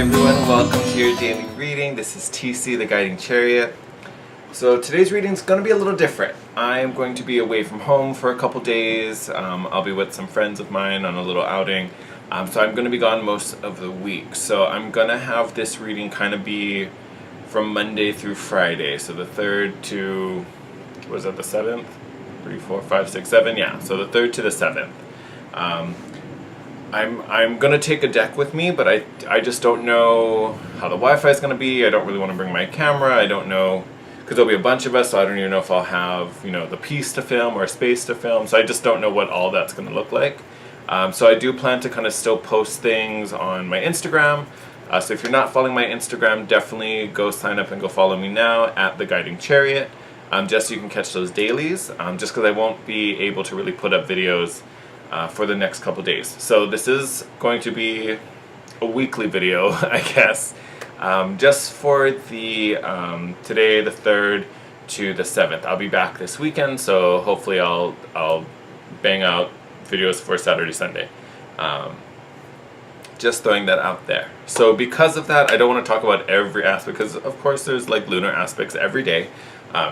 everyone, welcome to your daily reading. This is TC, the Guiding Chariot. So today's reading is going to be a little different. I'm going to be away from home for a couple days. I'll be with some friends of mine on a little outing. So I'm going to be gone most of the week. So I'm going to have this reading kind of be from Monday through Friday. So the 3rd to, was that the 7th? 3, 4, 5, 6, 7, yeah. So the 3rd to the 7th. I'm going to take a deck with me, but I just don't know how the Wi-Fi is going to be. I don't really want to bring my camera. I don't know, because there'll be a bunch of us, so I don't even know if I'll have, the piece to film or space to film. So I just don't know what all that's going to look like. So I do plan to kind of still post things on my Instagram. So if you're not following my Instagram, definitely go sign up and go follow me now at The Guiding Chariot. Just so you can catch those dailies, just because I won't be able to really put up videos for the next couple days. So this is going to be a weekly video, I guess, just for the today, the 3rd to the 7th. I'll be back this weekend, so hopefully I'll bang out videos for Saturday, Sunday. Just throwing that out there. So because of that, I don't want to talk about every aspect, because of course there's like lunar aspects every day.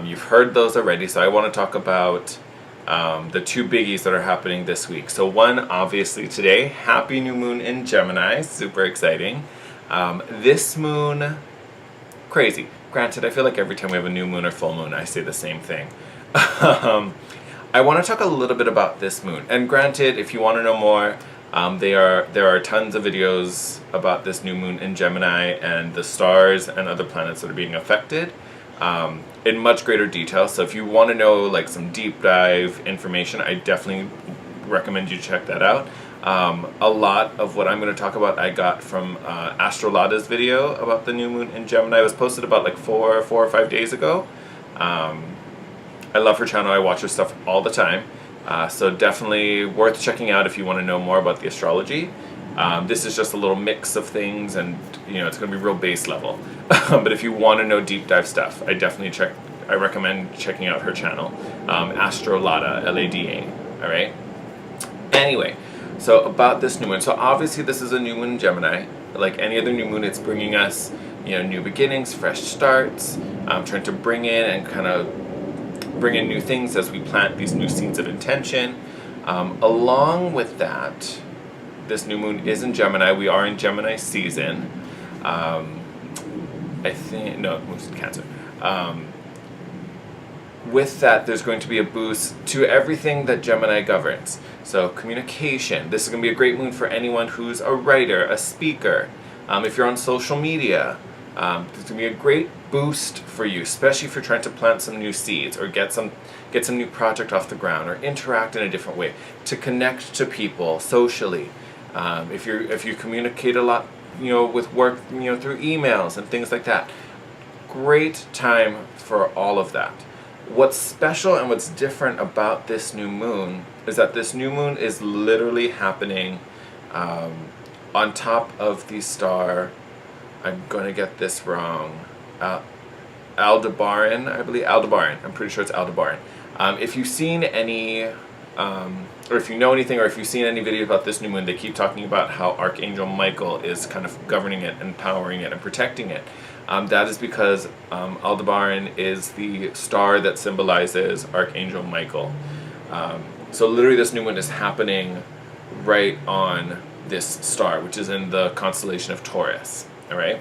You've heard those already, so I want to talk about the two biggies that are happening this week. So one, obviously today, happy new moon in Gemini, super exciting. This moon, crazy. Granted, I feel like every time we have a new moon or full moon, I say the same thing. I want to talk a little bit about this moon. And granted, if you want to know more, there are tons of videos about this new moon in Gemini and the stars and other planets that are being affected. In much greater detail. So if you want to know like some deep dive information, I definitely recommend you check that out. A lot of what I'm going to talk about I got from Astrolada's video about the new moon in Gemini. It was posted about like 4 or 5 days ago. I love her channel. I watch her stuff all the time. So definitely worth checking out if you want to know more about the astrology. This is just a little mix of things, and it's going to be real base level. But if you want to know deep dive stuff, I recommend checking out her channel, Astrolada, Lada. All right. Anyway, so about this new moon. So obviously this is a new moon in Gemini. Like any other new moon, it's bringing us, new beginnings, fresh starts. Trying to bring in and kind of bring in new things as we plant these new seeds of intention. Along with that, this new moon is in Gemini. We are in Gemini season. I think, no, it moves in Cancer. With that, there's going to be a boost to everything that Gemini governs. So communication. This is going to be a great moon for anyone who's a writer, a speaker. If you're on social media, there's going to be a great boost for you, especially if you're trying to plant some new seeds or get some new project off the ground or interact in a different way, to connect to people socially. If you communicate a lot, with work, through emails and things like that, great time for all of that. What's special and what's different about this new moon is that this new moon is literally happening on top of the star. I'm going to get this wrong. Aldebaran, I believe. Aldebaran. I'm pretty sure it's Aldebaran. If you've seen any, or if you know anything, or if you've seen any videos about this new moon, they keep talking about how Archangel Michael is kind of governing it, empowering it, and protecting it. That is because Aldebaran is the star that symbolizes Archangel Michael. So literally this new moon is happening right on this star, which is in the constellation of Taurus. All right?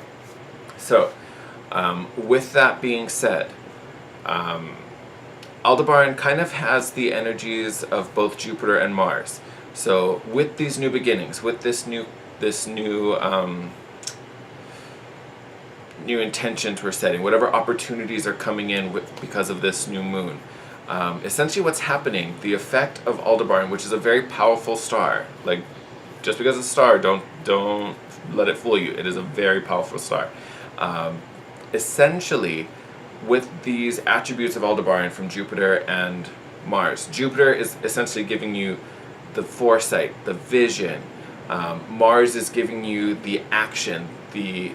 So with that being said, Aldebaran kind of has the energies of both Jupiter and Mars. So with these new beginnings, with this new intentions we're setting, whatever opportunities are coming in because of this new moon, essentially what's happening, the effect of Aldebaran, which is a very powerful star, like just because it's a star, don't let it fool you. It is a very powerful star. Essentially, with these attributes of Aldebaran from Jupiter and Mars, Jupiter is essentially giving you the foresight, the vision. Mars is giving you the action, the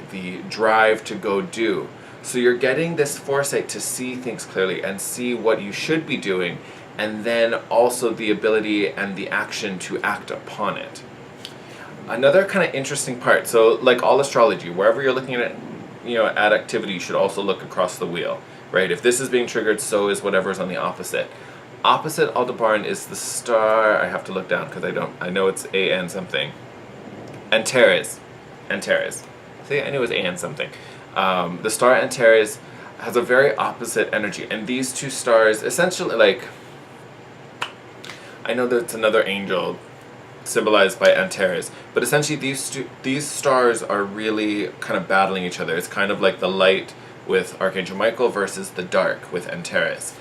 drive to go do. So you're getting this foresight to see things clearly and see what you should be doing, and then also the ability and the action to act upon it. Another kind of interesting part, so like all astrology, wherever you're looking at, at activity, you should also look across the wheel, right? If this is being triggered, so is whatever's on the opposite. Opposite Aldebaran is the star. I have to look down because I know it's A-N something. Antares. See, I knew it was A-N something. The star Antares has a very opposite energy, and these two stars essentially, like, I know that's another angel symbolized by Antares, but essentially these stars are really kind of battling each other. It's kind of like the light with Archangel Michael versus the dark with Antares.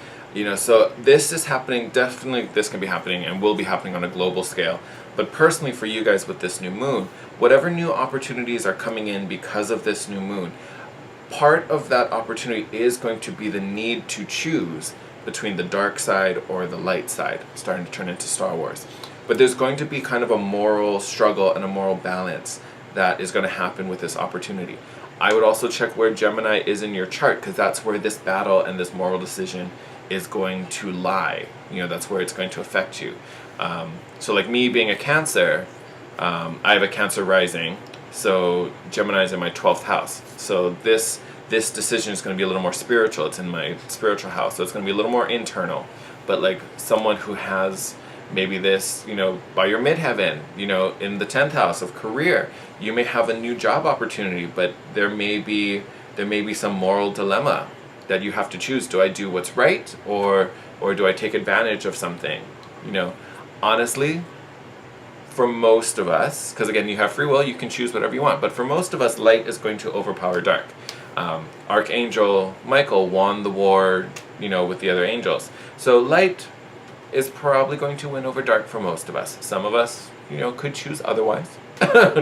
So this is happening, definitely this can be happening and will be happening on a global scale. But personally for you guys with this new moon, whatever new opportunities are coming in because of this new moon, part of that opportunity is going to be the need to choose between the dark side or the light side, starting to turn into Star Wars. But there's going to be kind of a moral struggle and a moral balance that is going to happen with this opportunity. I would also check where Gemini is in your chart, because that's where this battle and this moral decision is going to lie. That's where it's going to affect you. So like me being a Cancer, I have a Cancer rising, so Gemini is in my 12th house. So this decision is going to be a little more spiritual. It's in my spiritual house, so it's going to be a little more internal. But like someone who has maybe this, by your midheaven, in the 10th house of career, you may have a new job opportunity, but there may be some moral dilemma that you have to choose. Do I do what's right, or do I take advantage of something? Honestly, for most of us, because again, you have free will, you can choose whatever you want, but for most of us, light is going to overpower dark. Archangel Michael won the war, with the other angels. So light is probably going to win over dark for most of us. Some of us, could choose otherwise.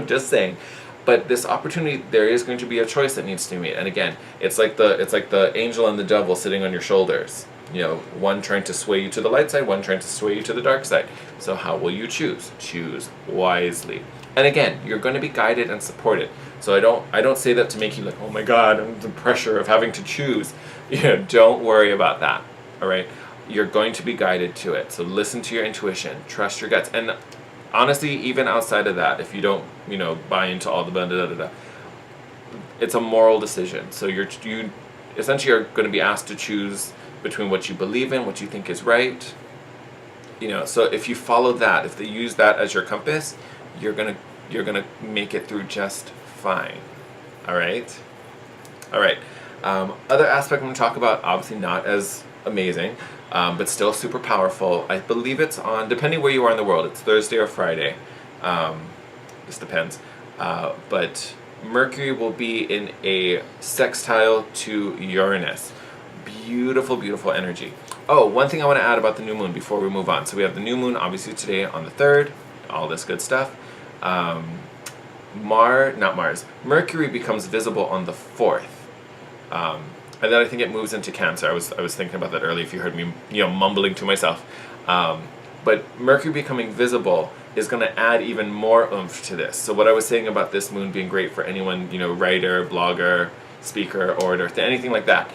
Just saying. But this opportunity, there is going to be a choice that needs to be made. And again, it's like the angel and the devil sitting on your shoulders. One trying to sway you to the light side, one trying to sway you to the dark side. So how will you choose? Choose wisely. And again, you're going to be guided and supported. So I don't say that to make you like, oh my God, I'm the pressure of having to choose. Don't worry about that. All right. You're going to be guided to it. So listen to your intuition, trust your guts. And honestly, even outside of that, if you don't, buy into all the blah, blah, blah, blah, it's a moral decision. So you essentially are going to be asked to choose between what you believe in, what you think is right. So if you follow that, if they use that as your compass, you're gonna make it through just fine. All right. Other aspect I'm going to talk about, obviously not as amazing, but still super powerful. I believe it's on, depending where you are in the world, it's Thursday or Friday. This depends. But Mercury will be in a sextile to Uranus. Beautiful, beautiful energy. Oh, one thing I want to add about the new moon before we move on. So we have the new moon, obviously, today on the 3rd, all this good stuff. Mercury becomes visible on the 4th. And then I think it moves into Cancer. I was thinking about that earlier if you heard me, mumbling to myself. But Mercury becoming visible is going to add even more oomph to this. So what I was saying about this moon being great for anyone, writer, blogger, speaker, orator, anything like that.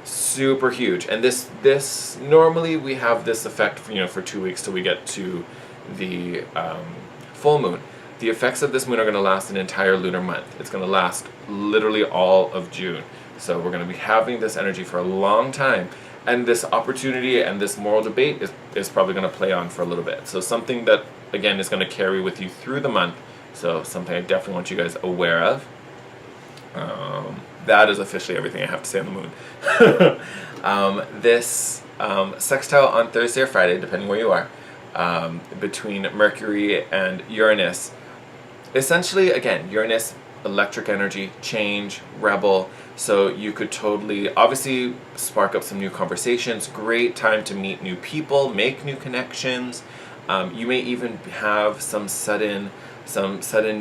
Super huge. And this normally we have this effect for 2 weeks till we get to the full moon. The effects of this moon are going to last an entire lunar month. It's going to last literally all of June. So we're going to be having this energy for a long time. And this opportunity and this moral debate is probably going to play on for a little bit. So something that, again, is going to carry with you through the month. So something I definitely want you guys aware of. That is officially everything I have to say on the moon. This sextile on Thursday or Friday, depending where you are, between Mercury and Uranus. Essentially, again, Uranus, electric energy, change, rebel. So you could totally, obviously, spark up some new conversations. Great time to meet new people, make new connections. You may even have some sudden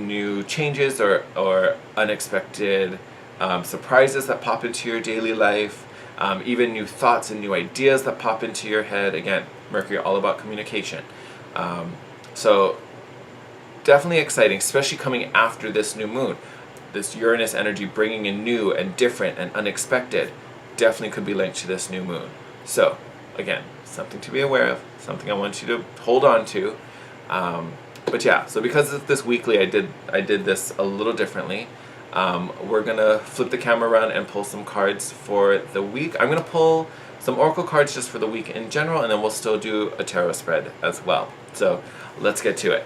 new changes or unexpected surprises that pop into your daily life. Even new thoughts and new ideas that pop into your head. Again, Mercury, all about communication. So definitely exciting, especially coming after this new moon. This Uranus energy bringing in new and different and unexpected definitely could be linked to this new moon. So, again, something to be aware of, something I want you to hold on to. But yeah, so because of this weekly, I did this a little differently. We're gonna flip the camera around and pull some cards for the week. I'm gonna pull some oracle cards just for the week in general, and then we'll still do a tarot spread as well. So let's get to it.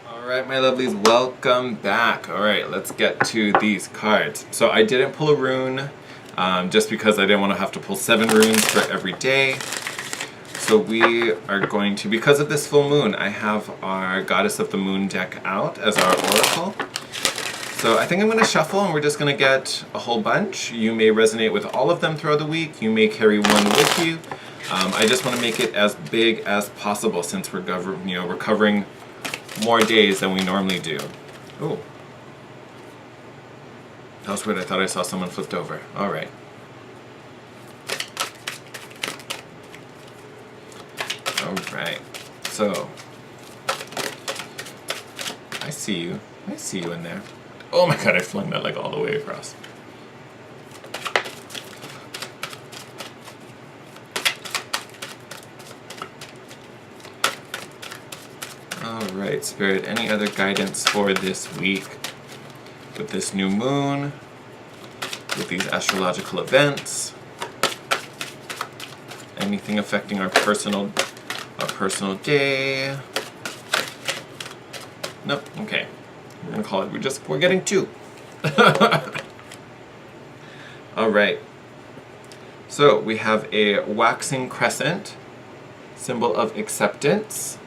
Alright, my lovelies, welcome back. Alright, let's get to these cards. So I didn't pull a rune, just because I didn't want to have to pull 7 runes for every day. So we are going to, because of this full moon, I have our Goddess of the Moon deck out as our oracle. So I think I'm going to shuffle and we're just going to get a whole bunch. You may resonate with all of them throughout the week. You may carry one with you. I just want to make it as big as possible since we're covering more days than we normally do. Oh, that was weird. I thought I saw someone flipped over. All right. All right. So I see you. I see you in there. Oh my god, I flung that like all the way across. Alright, Spirit, any other guidance for this week? With this new moon, with these astrological events, anything affecting our personal day? Nope, okay. We're gonna call it, we're getting 2. Alright. So we have a waxing crescent, symbol of acceptance.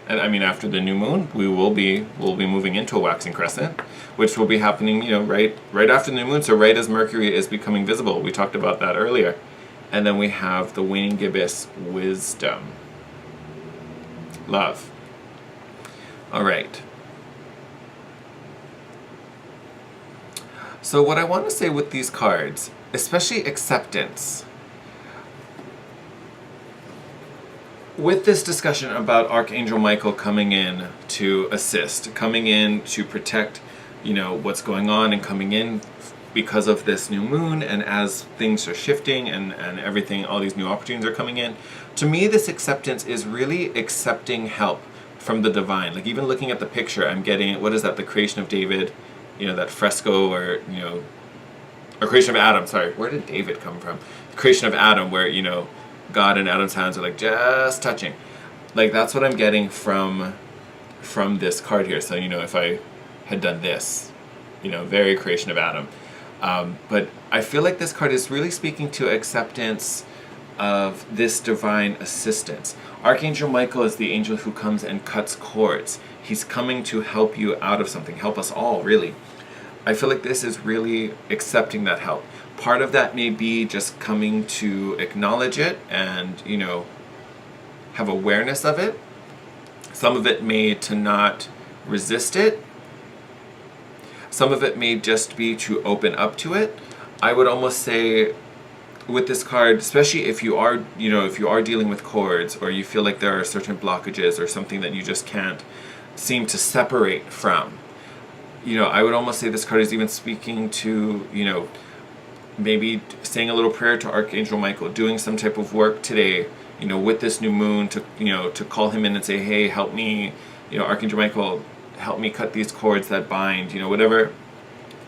And I mean, after the new moon, we'll be moving into a waxing crescent, which will be happening, right after the new moon, so right as Mercury is becoming visible. We talked about that earlier. And then we have the waning gibbous, wisdom. Love. Alright. So what I want to say with these cards, especially acceptance, with this discussion about Archangel Michael coming in to assist, coming in to protect, what's going on, and coming in because of this new moon, and as things are shifting and everything, all these new opportunities are coming in, to me this acceptance is really accepting help from the divine. Like even looking at the picture, I'm getting, what is that, the creation of David, that fresco, or creation of Adam, sorry, where did David come from? The creation of Adam, where, God and Adam's hands are like just touching. Like that's what I'm getting from this card here. So, if I had done this, very creation of Adam. But I feel like this card is really speaking to acceptance of this divine assistance. Archangel Michael is the angel who comes and cuts cords. He's coming to help you out of something, help us all, really. I feel like this is really accepting that help. Part of that may be just coming to acknowledge it and, have awareness of it. Some of it may to not resist it. Some of it may just be to open up to it. I would almost say with this card, especially if you are, if you are dealing with cords, or you feel like there are certain blockages or something that you just can't seem to separate from, I would almost say this card is even speaking to, maybe saying a little prayer to Archangel Michael, doing some type of work today, with this new moon, to, to call him in and say, hey, help me, Archangel Michael, help me cut these cords that bind, whatever.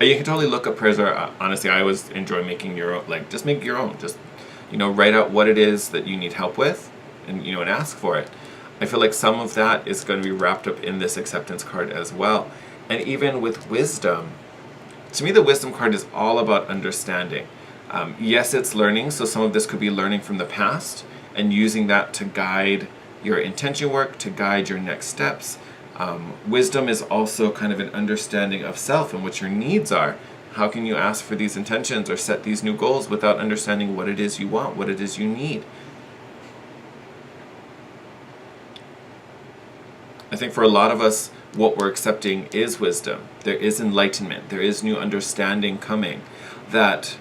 You can totally look up prayers, or honestly, I always enjoy making your own, just make your own, just, write out what it is that you need help with, and, and ask for it. I feel like some of that is going to be wrapped up in this acceptance card as well. And even with wisdom, to me the wisdom card is all about understanding. Yes, it's learning, so some of this could be learning from the past and using that to guide your intention work, to guide your next steps. Wisdom is also kind of an understanding of self and what your needs are. How can you ask for these intentions or set these new goals without understanding what it is you want, what it is you need? I think for a lot of us, what we're accepting is wisdom. There is enlightenment. There is new understanding coming that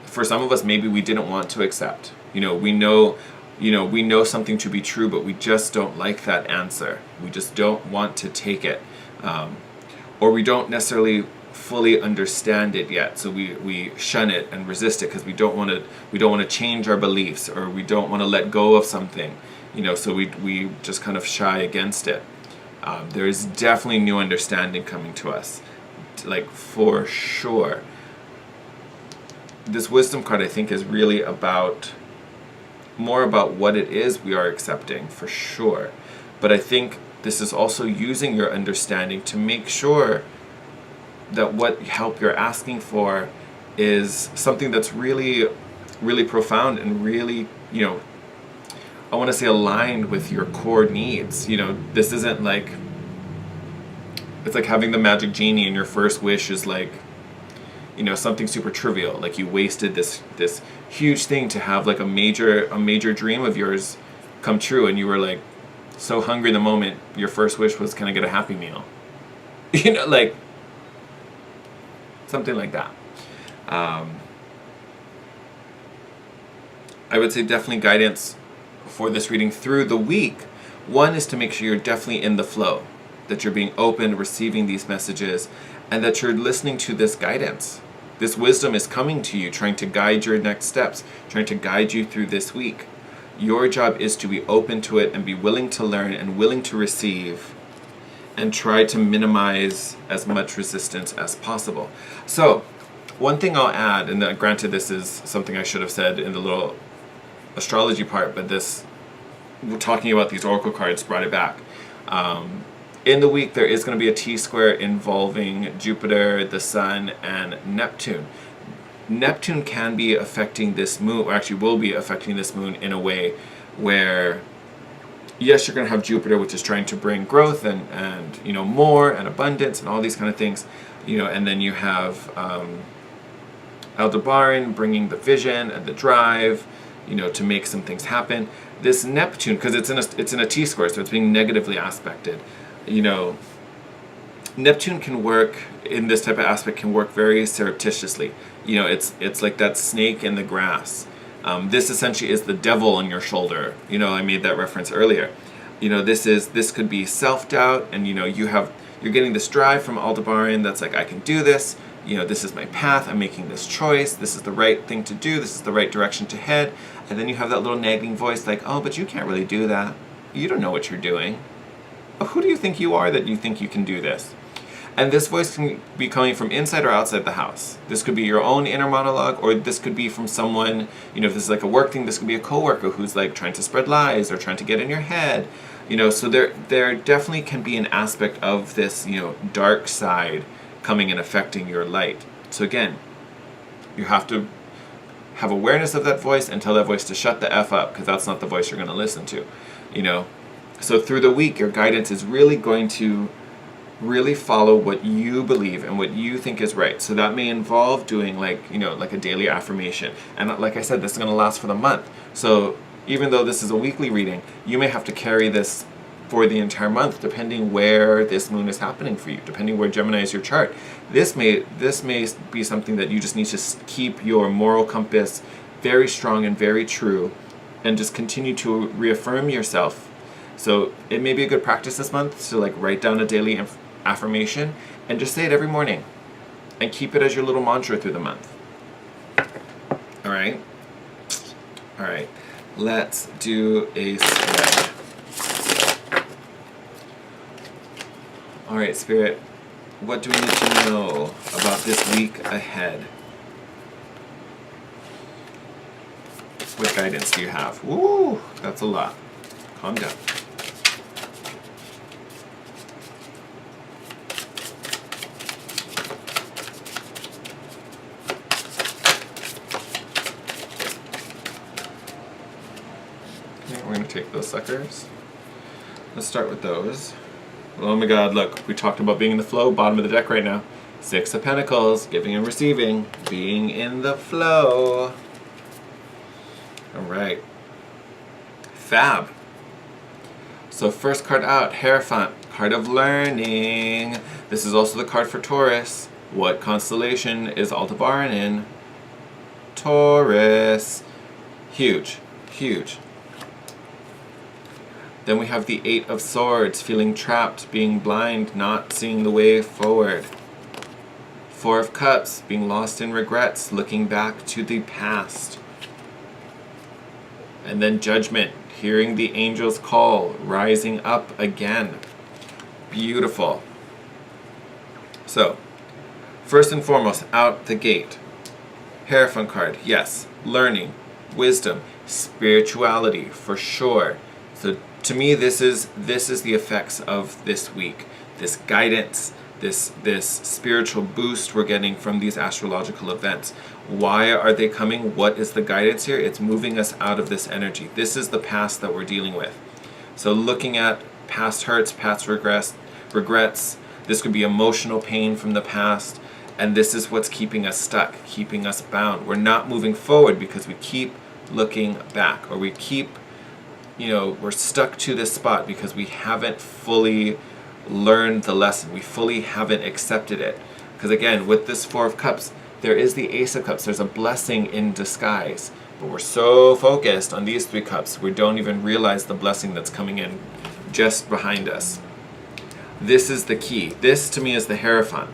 for some of us, maybe we didn't want to accept. We know something to be true, but we just don't like that answer. We just don't want to take it. Or we don't necessarily fully understand it yet, so we shun it and resist it because we don't want to change our beliefs, or we don't want to let go of something, so we just kind of shy against it. There is definitely new understanding coming to us, like for sure. This wisdom card, I think, is really more about what it is we are accepting, for sure. But I think this is also using your understanding to make sure that what help you're asking for is something that's really, really profound and really, I want to say aligned with your core needs. This isn't like, it's like having the magic genie and your first wish is like, something super trivial, like you wasted this huge thing to have like a major dream of yours come true, and you were like so hungry the moment your first wish was, can I get a Happy Meal? Like something like that. I would say definitely guidance for this reading through the week. One is to make sure you're definitely in the flow, that you're being open, receiving these messages, and that you're listening to this guidance. This wisdom is coming to you, trying to guide your next steps, trying to guide you through this week. Your job is to be open to it and be willing to learn and willing to receive, and try to minimize as much resistance as possible. So, one thing I'll add, and granted this is something I should have said in the little astrology part, but talking about these oracle cards brought it back. In the week, there is going to be a T-square involving Jupiter, the Sun, and Neptune. Neptune can be affecting this moon, or actually will be affecting this moon in a way where, yes, you're going to have Jupiter, which is trying to bring growth and more and abundance and all these kind of things, and then you have Aldebaran bringing the vision and the drive, to make some things happen. This Neptune, because it's in a T-square, so it's being negatively aspected. Neptune can work in this type of aspect, can work very surreptitiously. It's like that snake in the grass. This essentially is the devil on your shoulder. I made that reference earlier. This could be self-doubt, and you're getting this drive from Aldebaran that's like, I can do this. This is my path. I'm making this choice. This is the right thing to do. This is the right direction to head. And then you have that little nagging voice like, oh, but you can't really do that. You don't know what you're doing. Who do you think you are that you think you can do this? And this voice can be coming from inside or outside the house. This could be your own inner monologue, or this could be from someone, if this is like a work thing, this could be a coworker who's like trying to spread lies or trying to get in your head. So there definitely can be an aspect of this, dark side coming and affecting your light. So again, you have to have awareness of that voice and tell that voice to shut the F up, because that's not the voice you're going to listen to. So through the week, your guidance is really going to really follow what you believe and what you think is right. So that may involve doing like a daily affirmation. And like I said, this is going to last for the month. So even though this is a weekly reading, you may have to carry this for the entire month, depending where this moon is happening for you, depending where Gemini is your chart. This may be something that you just need to keep your moral compass very strong and very true, and just continue to reaffirm yourself. So it may be a good practice this month to like write down a daily affirmation and just say it every morning, and keep it as your little mantra through the month. All right. Let's do a spread. All right, Spirit, what do we need to know about this week ahead? What guidance do you have? Woo, that's a lot. Calm down. Okay, we're going to take those suckers. Let's start with those. Oh my god, look, we talked about being in the flow, bottom of the deck right now. Six of Pentacles, giving and receiving, being in the flow. Alright. Fab. So first card out, Hierophant, card of learning. This is also the card for Taurus. What constellation is Aldebaran in? Taurus. Huge. Then we have the Eight of Swords, feeling trapped, being blind, not seeing the way forward. Four of Cups, being lost in regrets, looking back to the past. And then Judgment, hearing the angel's call, rising up again. Beautiful. So, first and foremost, out the gate. Hierophant card, yes. Learning, wisdom, spirituality, for sure. So to me, this is the effects of this week. This guidance, this spiritual boost we're getting from these astrological events. Why are they coming? What is the guidance here? It's moving us out of this energy. This is the past that we're dealing with. So looking at past hurts, past regrets, this could be emotional pain from the past, and this is what's keeping us stuck, keeping us bound. We're not moving forward because we keep looking back, or we keep, we're stuck to this spot because we haven't fully learned the lesson. We fully haven't accepted it. Because again, with this Four of Cups, there is the Ace of Cups. There's a blessing in disguise. But we're so focused on these three cups, we don't even realize the blessing that's coming in just behind us. This is the key. This, to me, is the Hierophant.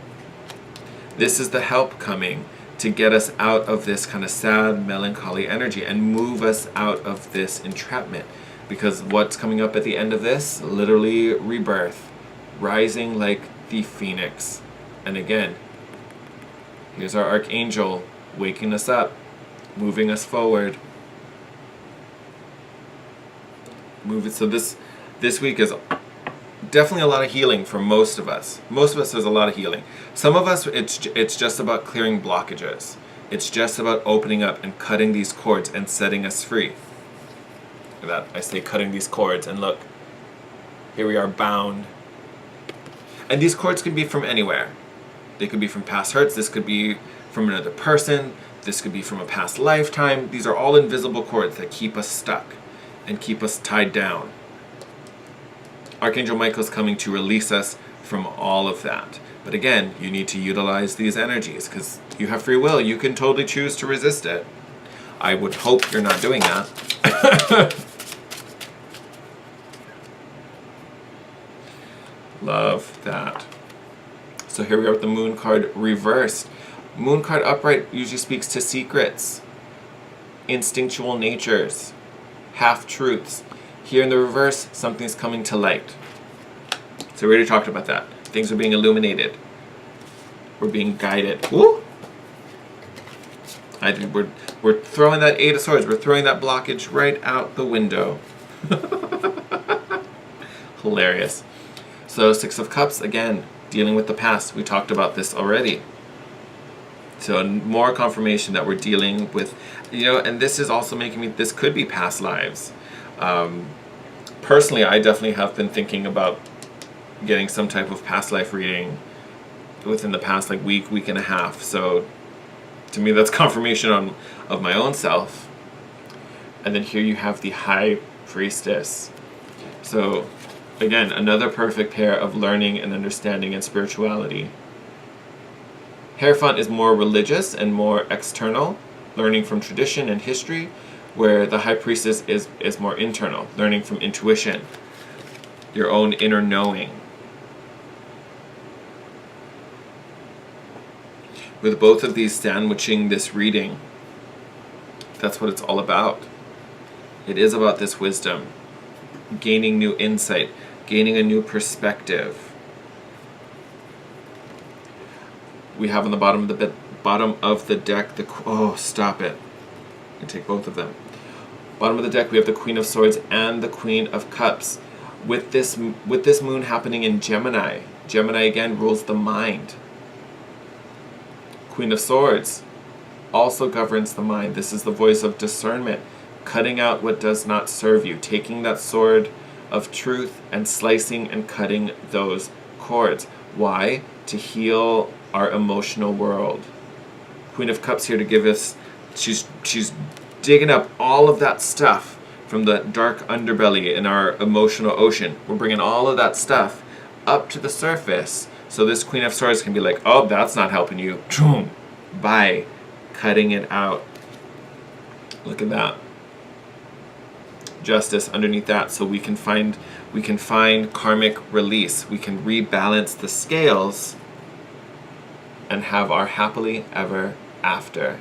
This is the help coming to get us out of this kind of sad, melancholy energy and move us out of this entrapment. Because what's coming up at the end of this? Literally rebirth. Rising like the phoenix. And again, here's our archangel waking us up, moving us forward. So this week is definitely a lot of healing for most of us. Most of us, there's a lot of healing. Some of us, it's just about clearing blockages. It's just about opening up and cutting these cords and setting us free. That I say cutting these cords, and look, here we are bound. And these cords could be from anywhere. They could be from past hurts. This could be from another person. This could be from a past lifetime. These are all invisible cords that keep us stuck and keep us tied down. Archangel Michael's coming to release us from all of that. But again, you need to utilize these energies because you have free will. You can totally choose to resist it. I would hope you're not doing that. Love that. So here we are with the Moon card reversed. Moon card upright usually speaks to secrets, instinctual natures, half-truths. Here in the reverse, something's coming to light. So we already talked about that. Things are being illuminated. We're being guided. Woo! We're throwing that Eight of Swords. We're throwing that blockage right out the window. Hilarious. So Six of Cups, again, dealing with the past. We talked about this already. So more confirmation that we're dealing with, and this is also making me, this could be past lives. Personally, I definitely have been thinking about getting some type of past life reading within the past week and a half. So to me, that's confirmation of my own self. And then here you have the High Priestess. So again, another perfect pair of learning and understanding and spirituality. Hierophant is more religious and more external, learning from tradition and history, where the High Priestess is more internal, learning from intuition, your own inner knowing. With both of these sandwiching this reading, that's what it's all about. It is about this wisdom, gaining new insight, gaining a new perspective. We have on the bottom of the deck, oh, stop it. I take both of them. Bottom of the deck, we have the Queen of Swords and the Queen of Cups. With this moon happening in Gemini, Gemini again rules the mind. Queen of Swords also governs the mind. This is the voice of discernment, cutting out what does not serve you, taking that sword of truth and slicing and cutting those cords. Why? To heal our emotional world. Queen of Cups here to give us, she's digging up all of that stuff from the dark underbelly in our emotional ocean. We're bringing all of that stuff up to the surface so this Queen of Swords can be like, oh, that's not helping you. By cutting it out. Look at that. Justice underneath that, so we can find karmic release. We can rebalance the scales and have our happily ever after.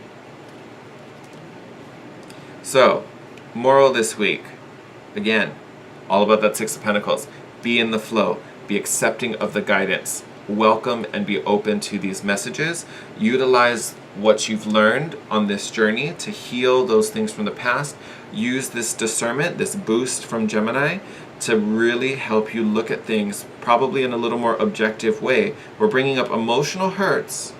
So, moral this week, again, all about that Six of Pentacles. Be in the flow. Be accepting of the guidance. Welcome and be open to these messages. Utilize what you've learned on this journey to heal those things from the past. Use this discernment, this boost from Gemini, to really help you look at things probably in a little more objective way. We're bringing up emotional hurts,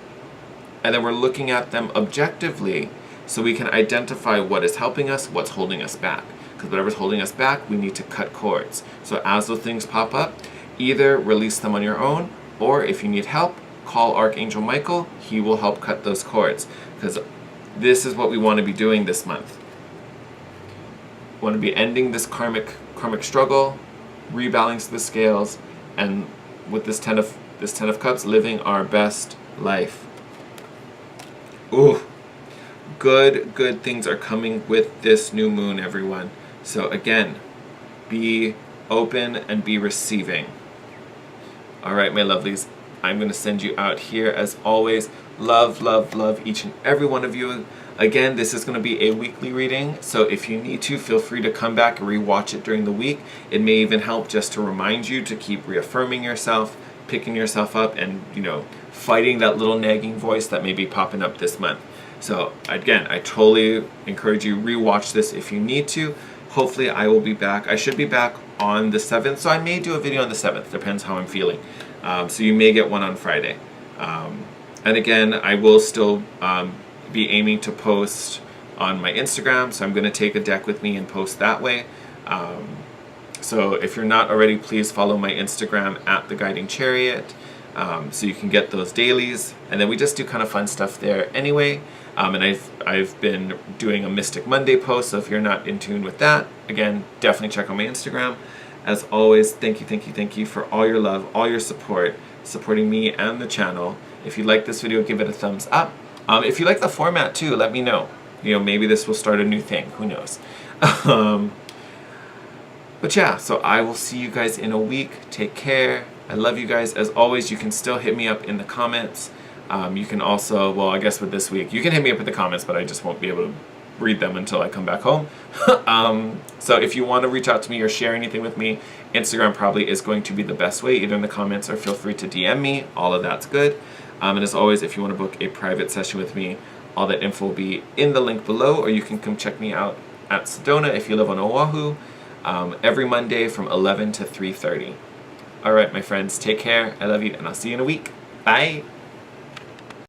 and then we're looking at them objectively so we can identify what is helping us, what's holding us back. Because whatever's holding us back, we need to cut cords. So as those things pop up, either release them on your own, or if you need help, call Archangel Michael. He will help cut those cords. Because this is what we want to be doing this month. We want to be ending this karmic struggle, rebalancing the scales, and with this Ten of Cups, living our best life. Ooh, good things are coming with this new moon, everyone. So again, be open and be receiving. All right, my lovelies, I'm going to send you out here as always. Love each and every one of you. Again, this is going to be a weekly reading, so if you need to, feel free to come back and rewatch it during the week. It may even help just to remind you to keep reaffirming yourself, picking yourself up, and, fighting that little nagging voice that may be popping up this month. So again, I totally encourage you, rewatch this if you need to. Hopefully I will be back. I should be back on the 7th, so I may do a video on the 7th, depends how I'm feeling. So you may get one on Friday. And again, I will still be aiming to post on my Instagram, so I'm going to take a deck with me and post that way. So if you're not already, please follow my Instagram at The Guiding Chariot, so you can get those dailies. And then we just do kind of fun stuff there anyway. And I've been doing a Mystic Monday post, so if you're not in tune with that, again, definitely check out my Instagram. As always, thank you for all your love, all your support, supporting me and the channel. If you like this video, give it a thumbs up. If you like the format too, let me know. Maybe this will start a new thing, who knows. But yeah, so I will see you guys in a week. Take care. I love you guys. As always, you can still hit me up in the comments. You can also, well, I guess with this week, you can hit me up in the comments, but I just won't be able to read them until I come back home. So if you want to reach out to me or share anything with me, Instagram probably is going to be the best way, either in the comments or feel free to DM me. All of that's good. And as always, if you want to book a private session with me, all that info will be in the link below, or you can come check me out at Sedona if you live on Oahu, every Monday from 11 to 3:30. All right, my friends, take care. I love you, and I'll see you in a week. Bye.